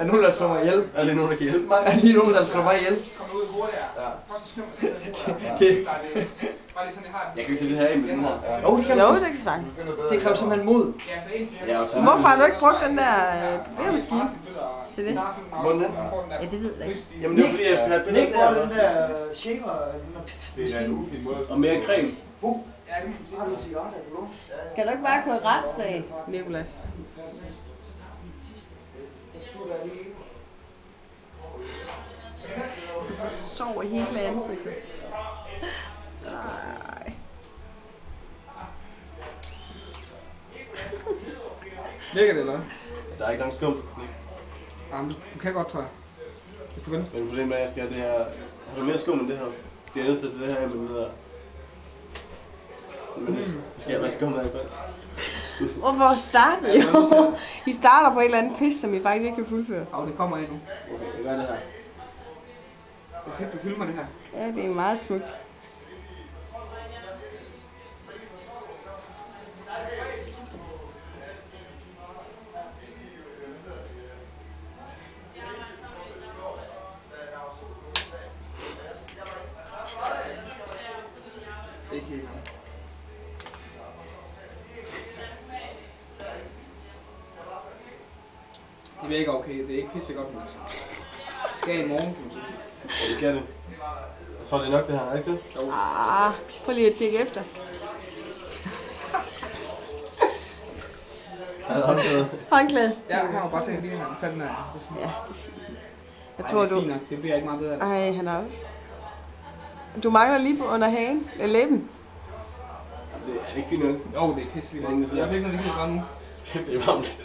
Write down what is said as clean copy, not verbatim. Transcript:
Er nu, der slår mig ihjel? Er det nogen, der kan hjælpe mig? Er lige nogen, der slår mig ihjel? Kom ud hurtigere. Ja. Først så snømmer Okay. Bare lige sådan, jeg har Jeg kan ikke se det her af med den her. Jo, det kan Jo, du. det kan sagtens. Det kræver simpelthen mod. Ja, så en til. Ja, og så... Hvorfor har du ikke brugt den der bevægemaskine til det? Hvordan? Ja, det ved jeg ikke. Jamen det var fordi, jeg skulle have et belæg der. den der shaver. Det er en ufin måde. Og mere creme. Har du en cigaret, er du? Kan du ikke bare køre retssag, Nicolas? Du sover hele ansigtet. Nej. Virker det, eller hvad? Der er ikke nogen skum. Jamen, du kan godt, tror jeg. Hvis du vil. Men problemet er, at jeg skal have det her... Har du mere skum end det her? Skal jeg nødt til det her med det der? Men det skal jeg være skum af først. Hvorfor starter I jo? I starter på et eller andet pis, som I faktisk ikke kan fuldføre. Og det kommer endnu. Okay, jeg gør det her. Det er fedt, du filmer det her. Ja, det er meget smukt. Ikke helt. Det virker okay, det er ikke pissegodt, men altså. Det skal i morgen, kan man sige. Ja, det skal det. Jeg tror, det er nok det her, er ikke det? Prøv lige at tjekke efter. Håndklæde. Ja, jeg har bare tænkt lige her. Tag den her. Ja, det er fint. Jeg Ej, tror, det er du... fint nok. Det bliver ikke meget bedre. Ej, han er også... Du mangler lige på under hagen. Læben. Er det ikke fint nok? Jo, det er pisse lige meget. Jeg fik noget, vi kan gøre nu. Kæft, det er varmt.